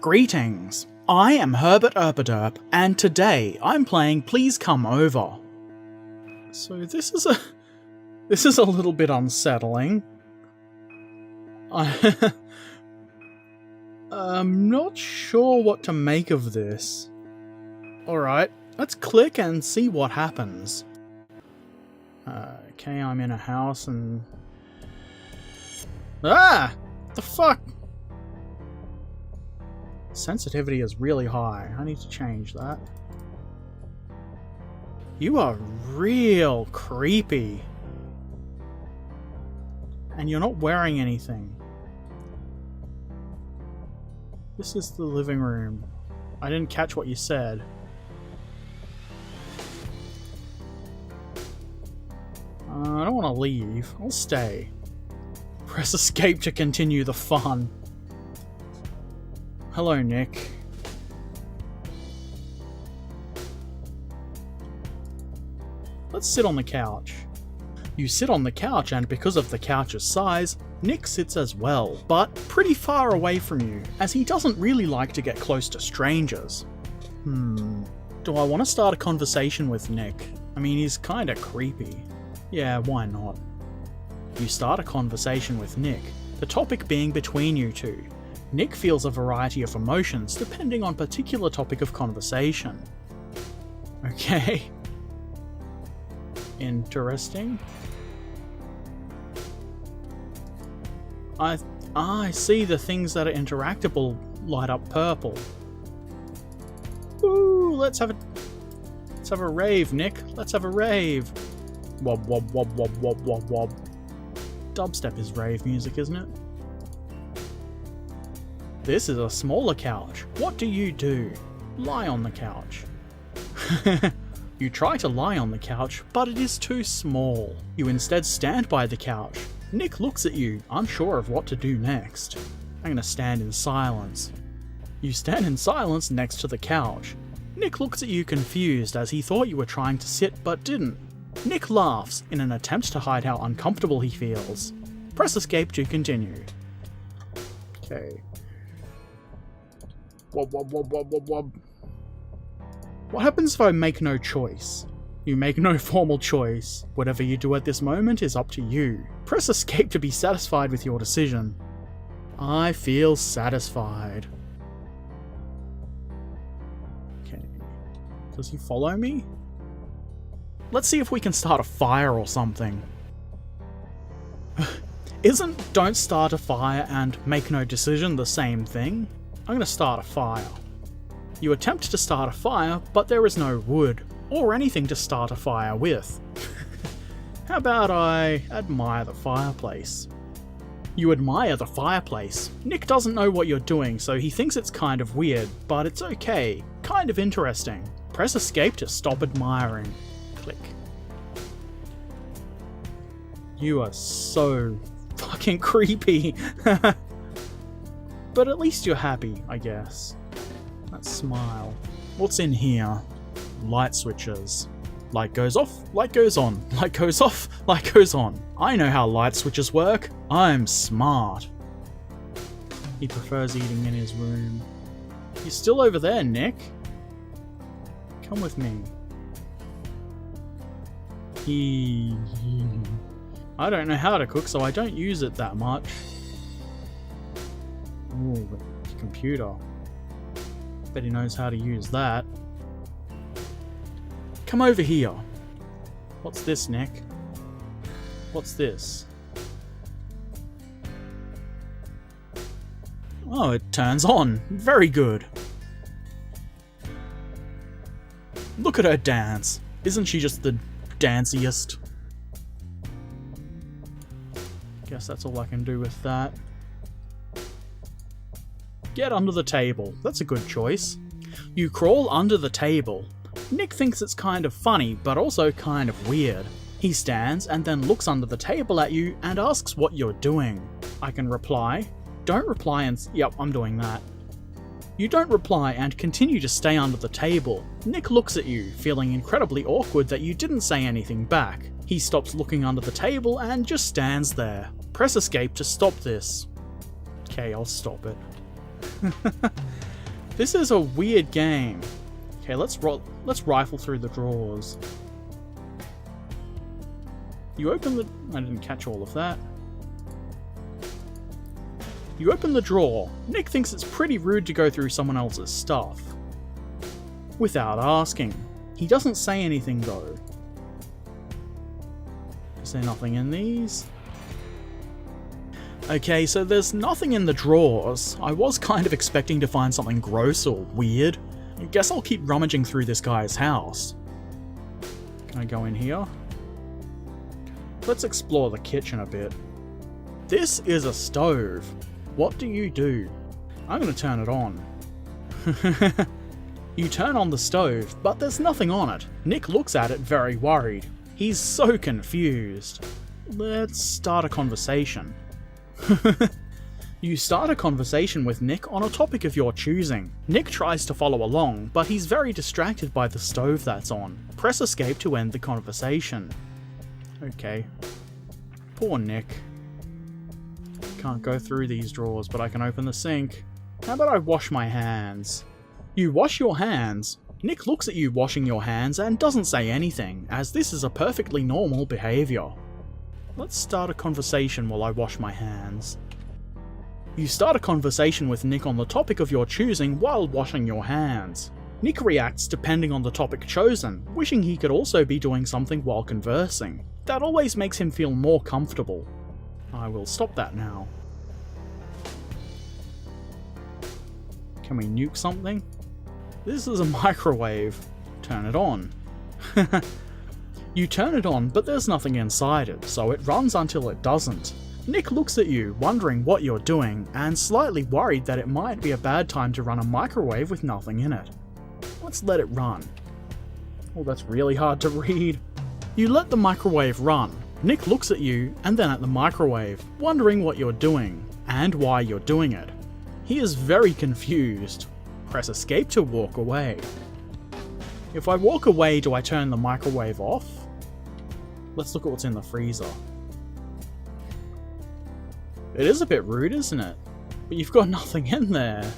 Greetings! I am Herbert Erpaderp, and today I'm playing Please Come Over. So this is a little bit unsettling. I'm not sure what to make of this. Alright, let's click and see what happens. Okay, I'm in a house and... Ah! What the fuck? Sensitivity is really high. I need to change that. You are real creepy. And you're not wearing anything. This is the living room. I didn't catch what you said. I don't want to leave. I'll stay. Press escape to continue the fun. Hello, Nick. Let's sit on the couch. You sit on the couch, and because of the couch's size, Nick sits as well, but pretty far away from you, as he doesn't really like to get close to strangers. Do I want to start a conversation with Nick? I mean, he's kinda creepy. Yeah, why not? You start a conversation with Nick, the topic being between you two. Nick feels a variety of emotions depending on particular topic of conversation. Okay. Interesting. I see the things that are interactable light up purple. Ooh, let's have a rave, Nick. Let's have a rave. Wob wob wob wob wob wob wob. Dubstep is rave music, isn't it? This is a smaller couch. What do? Lie on the couch. You try to lie on the couch, but it is too small. You instead stand by the couch. Nick looks at you, unsure of what to do next. I'm gonna stand in silence. You stand in silence next to the couch. Nick looks at you confused, as he thought you were trying to sit but didn't. Nick laughs in an attempt to hide how uncomfortable he feels. Press escape to continue. Okay. Wob wob wob wob wob wob. What happens if I make no choice? You make no formal choice. Whatever you do at this moment is up to you. Press escape to be satisfied with your decision. I feel satisfied. Okay. Does he follow me? Let's see if we can start a fire or something. Isn't don't start a fire and make no decision the same thing? I'm gonna start a fire. You attempt to start a fire, but there is no wood, or anything to start a fire with. How about I admire the fireplace? You admire the fireplace. Nick doesn't know what you're doing, so he thinks it's kind of weird, but it's okay. Kind of interesting. Press escape to stop admiring. Click. You are so fucking creepy. But at least you're happy, I guess. That smile. What's in here? Light switches. Light goes off, light goes on. Light goes off, light goes on. I know how light switches work. I'm smart. He prefers eating in his room. You're still over there, Nick. Come with me. I don't know how to cook, so I don't use it that much. Ooh, the computer. Bet he knows how to use that. Come over here. What's this, Nick? What's this? Oh, it turns on. Very good. Look at her dance. Isn't she just the danciest? Guess that's all I can do with that. Get under the table. That's a good choice. You crawl under the table. Nick thinks it's kind of funny, but also kind of weird. He stands and then looks under the table at you and asks what you're doing. I can reply. Don't reply and... Yep, I'm doing that. You don't reply and continue to stay under the table. Nick looks at you, feeling incredibly awkward that you didn't say anything back. He stops looking under the table and just stands there. Press escape to stop this. Okay, I'll stop it. This is a weird game. Okay, let's rifle through the drawers. You open the... I didn't catch all of that. You open the drawer. Nick thinks it's pretty rude to go through someone else's stuff without asking. He doesn't say anything though. Is there nothing in these? Okay, so there's nothing in the drawers. I was kind of expecting to find something gross or weird. I guess I'll keep rummaging through this guy's house. Can I go in here? Let's explore the kitchen a bit. This is a stove. What do you do? I'm gonna turn it on. You turn on the stove, but there's nothing on it. Nick looks at it very worried. He's so confused. Let's start a conversation. You start a conversation with Nick on a topic of your choosing. Nick tries to follow along, but he's very distracted by the stove that's on. Press escape to end the conversation. Okay. Poor Nick. Can't go through these drawers, but I can open the sink. How about I wash my hands? You wash your hands. Nick looks at you washing your hands and doesn't say anything, as this is a perfectly normal behaviour. Let's start a conversation while I wash my hands. You start a conversation with Nick on the topic of your choosing while washing your hands. Nick reacts depending on the topic chosen, wishing he could also be doing something while conversing. That always makes him feel more comfortable. I will stop that now. Can we nuke something? This is a microwave. Turn it on. You turn it on, but there's nothing inside it, so it runs until it doesn't. Nick looks at you, wondering what you're doing, and slightly worried that it might be a bad time to run a microwave with nothing in it. Let's let it run. Oh, that's really hard to read. You let the microwave run. Nick looks at you, and then at the microwave, wondering what you're doing, and why you're doing it. He is very confused. Press escape to walk away. If I walk away, do I turn the microwave off? Let's look at what's in the freezer. It is a bit rude, isn't it? But you've got nothing in there.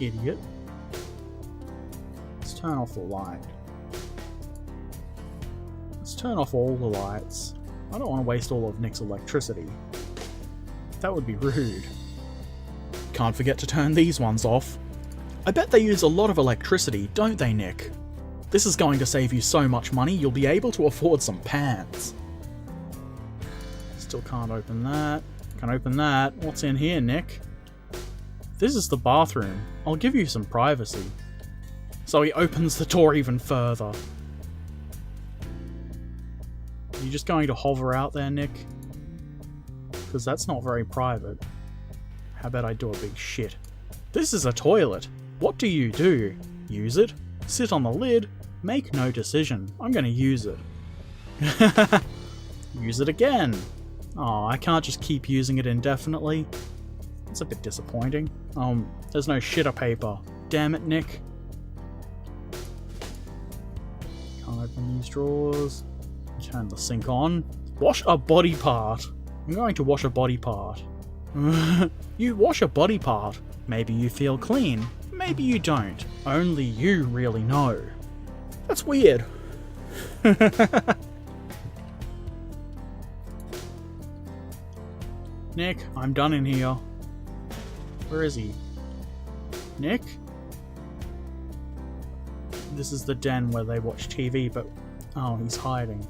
Idiot. Let's turn off the light. Let's turn off all the lights. I don't want to waste all of Nick's electricity. That would be rude. Can't forget to turn these ones off. I bet they use a lot of electricity, don't they, Nick? This is going to save you so much money, you'll be able to afford some pants. Still can't open that. Can open that. What's in here, Nick? This is the bathroom. I'll give you some privacy. So he opens the door even further. Are you just going to hover out there, Nick? Because that's not very private. How about I do a big shit? This is a toilet. What do? Use it? Sit on the lid? Make no decision. I'm going to use it. Use it again. Oh, I can't just keep using it indefinitely. That's a bit disappointing. There's no shitter paper. Damn it, Nick. Can't open these drawers. Turn the sink on. Wash a body part. I'm going to wash a body part. You wash a body part. Maybe you feel clean. Maybe you don't. Only you really know. That's weird. Nick, I'm done in here. Where is he? Nick? This is the den where they watch TV, but... oh, he's hiding.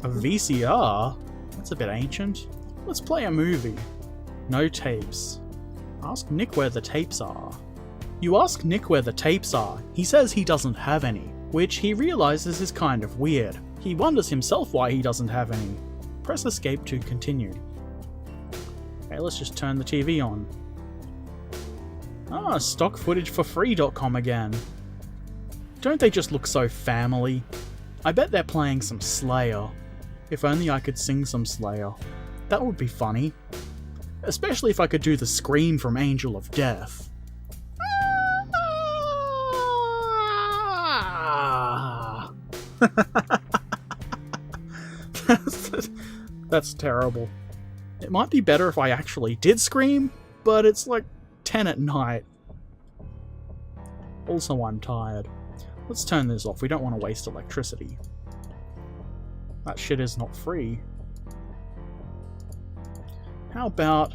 A VCR? That's a bit ancient. Let's play a movie. No tapes. Ask Nick where the tapes are. You ask Nick where the tapes are. He says he doesn't have any, which he realizes is kind of weird. He wonders himself why he doesn't have any. Press escape to continue. Okay, let's just turn the TV on. Ah, stockfootageforfree.com again. Don't they just look so family? I bet they're playing some Slayer. If only I could sing some Slayer. That would be funny. Especially if I could do the scream from Angel of Death. That's terrible. It might be better if I actually did scream, but it's like 10 at night. Also, I'm tired. Let's turn this off. We don't want to waste electricity. That shit is not free. How about...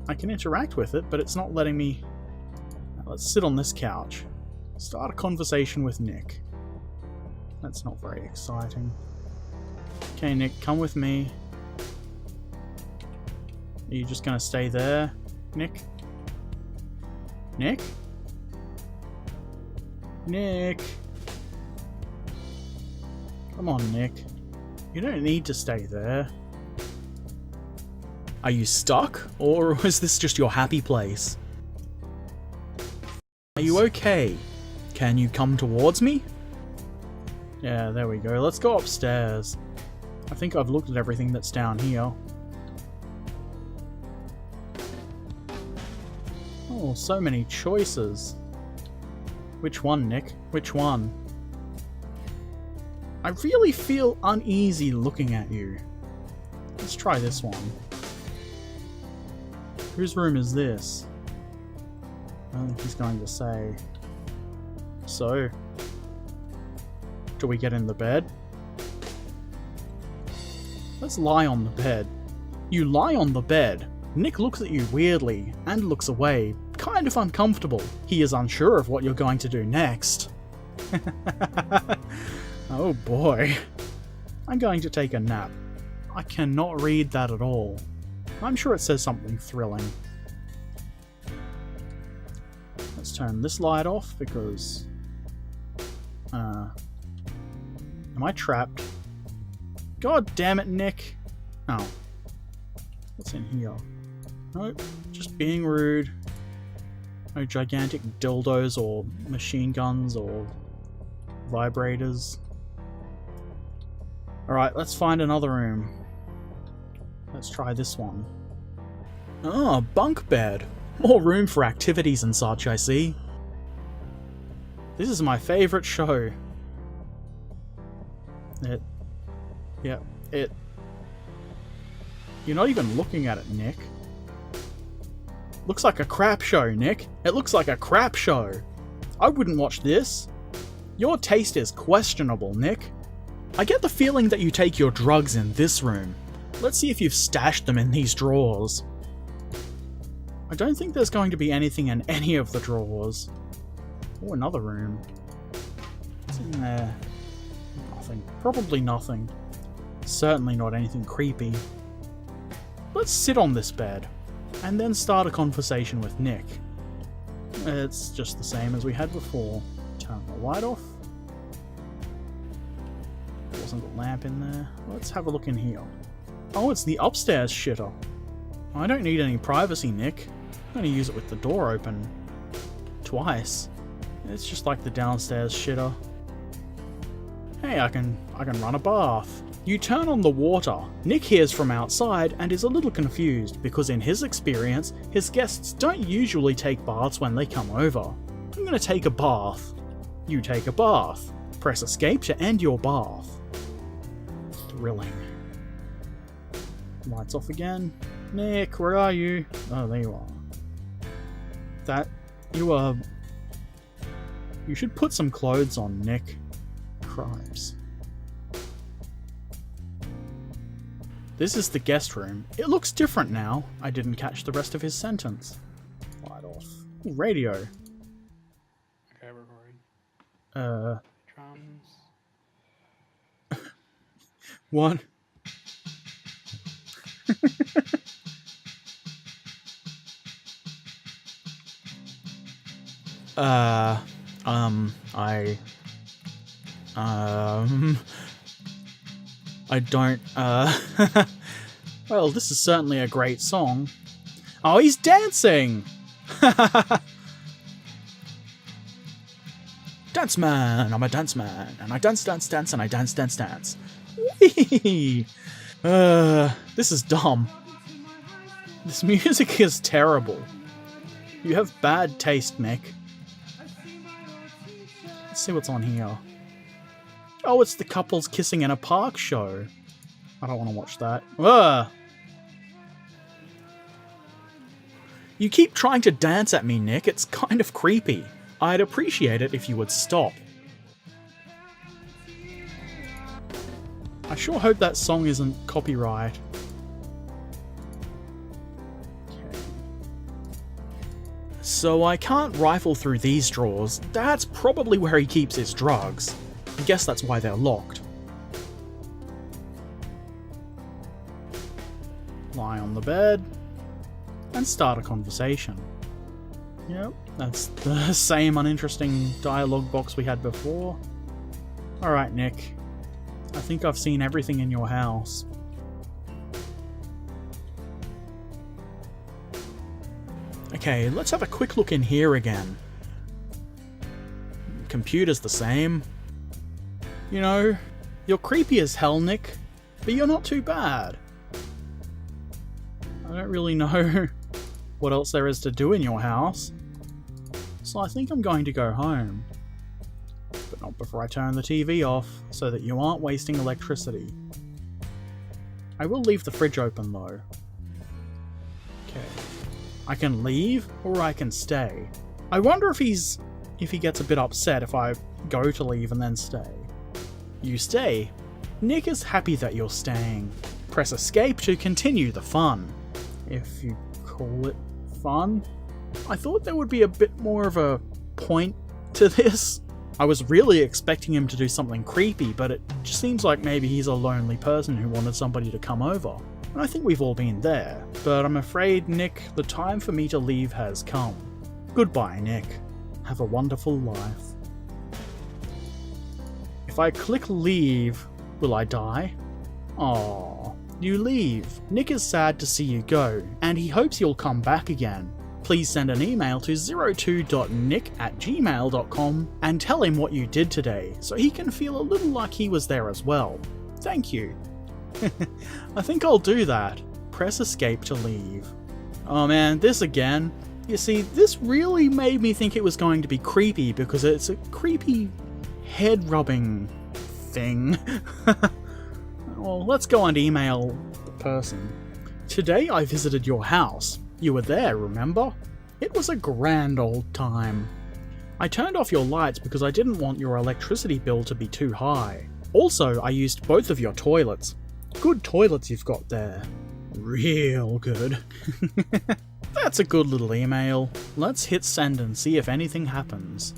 I can interact with it, but it's not letting me... Let's sit on this couch. Start a conversation with Nick. That's not very exciting. Okay, Nick, come with me. Are you just gonna stay there, Nick? Nick? Nick? Come on, Nick. You don't need to stay there. Are you stuck? Or is this just your happy place? Are you okay? Can you come towards me? Yeah, there we go. Let's go upstairs. I think I've looked at everything that's down here. Oh, so many choices. Which one, Nick? Which one? I really feel uneasy looking at you. Let's try this one. Whose room is this? I don't think he's going to say. So, do we get in the bed? Let's lie on the bed. You lie on the bed. Nick looks at you weirdly and looks away, kind of uncomfortable. He is unsure of what you're going to do next. Oh boy. I'm going to take a nap. I cannot read that at all. I'm sure it says something thrilling. Let's turn this light off because... am I trapped? God damn it, Nick! Oh. What's in here? Nope, just being rude. No gigantic dildos or machine guns or vibrators. Alright, let's find another room. Let's try this one. Oh, bunk bed. More room for activities and such, I see. This is my favourite show. You're not even looking at it, Nick. Looks like a crap show, Nick. It looks like a crap show. I wouldn't watch this. Your taste is questionable, Nick. I get the feeling that you take your drugs in this room. Let's see if you've stashed them in these drawers. I don't think there's going to be anything in any of the drawers. Oh, another room. What's in there? Nothing. Probably nothing. Certainly not anything creepy. Let's sit on this bed, and then start a conversation with Nick. It's just the same as we had before. Turn the light off. There wasn't a lamp in there. Let's have a look in here. Oh, it's the upstairs shitter. I don't need any privacy, Nick. I'm gonna use it with the door open. Twice. It's just like the downstairs shitter. Hey, I can run a bath. You turn on the water. Nick hears from outside and is a little confused because in his experience, his guests don't usually take baths when they come over. I'm gonna take a bath. You take a bath. Press escape to end your bath. Thrilling. Lights off again. Nick, where are you? Oh, there you are. You should put some clothes on, Nick. Cripes. This is the guest room. It looks different now. I didn't catch the rest of his sentence. Light off. Ooh, radio. Okay, recording. Drums. One. I don't, well, this is certainly a great song. Oh, he's dancing! Dance man, I'm a dance man, and I dance, and I dance. Whee! This is dumb. This music is terrible. You have bad taste, Nick. Let's see what's on here. Oh, it's the couples kissing in a park show. I don't want to watch that. Ugh! You keep trying to dance at me, Nick. It's kind of creepy. I'd appreciate it if you would stop. I sure hope that song isn't copyright. Okay. So I can't rifle through these drawers. That's probably where he keeps his drugs. I guess that's why they're locked. Lie on the bed and start a conversation. Yep, that's the same uninteresting dialogue box we had before. Alright, Nick. I think I've seen everything in your house. Okay, let's have a quick look in here again. Computer's the same. You know, you're creepy as hell, Nick, but you're not too bad. I don't really know what else there is to do in your house, so I think I'm going to go home. But not before I turn the TV off, so that you aren't wasting electricity. I will leave the fridge open though. Okay. I can leave, or I can stay. I wonder if he gets a bit upset if I go to leave and then stay. You stay. Nick is happy that you're staying. Press escape to continue the fun. If you call it fun. I thought there would be a bit more of a point to this. I was really expecting him to do something creepy, but it just seems like maybe he's a lonely person who wanted somebody to come over. And I think we've all been there. But I'm afraid, Nick, the time for me to leave has come. Goodbye, Nick. Have a wonderful life. If I click leave, will I die? Aww. You leave. Nick is sad to see you go, and he hopes you'll come back again. Please send an email to 02.nick@gmail.com and tell him what you did today, so he can feel a little like he was there as well. Thank you. I think I'll do that. Press escape to leave. Oh man, this again. You see, this really made me think it was going to be creepy because it's a creepy head-rubbing thing. Well, let's go and email the person. Today I visited your house. You were there, remember? It was a grand old time. I turned off your lights because I didn't want your electricity bill to be too high. Also, I used both of your toilets. Good toilets you've got there. Real good. That's a good little email. Let's hit send and see if anything happens.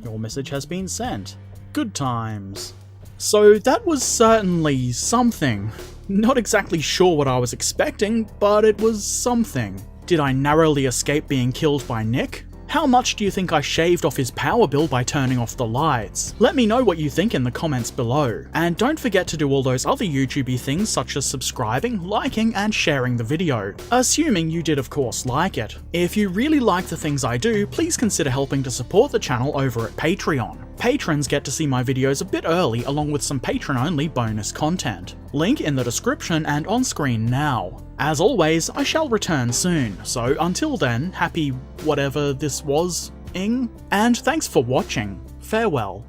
Your message has been sent. Good times. So that was certainly something. Not exactly sure what I was expecting, but it was something. Did I narrowly escape being killed by Nick? How much do you think I shaved off his power bill by turning off the lights? Let me know what you think in the comments below. And don't forget to do all those other YouTubey things such as subscribing, liking, and sharing the video. Assuming you did of course like it. If you really like the things I do, please consider helping to support the channel over at Patreon. Patrons get to see my videos a bit early along with some patron-only bonus content. Link in the description and on screen now. As always, I shall return soon, so until then, happy whatever this was-ing, and thanks for watching. Farewell.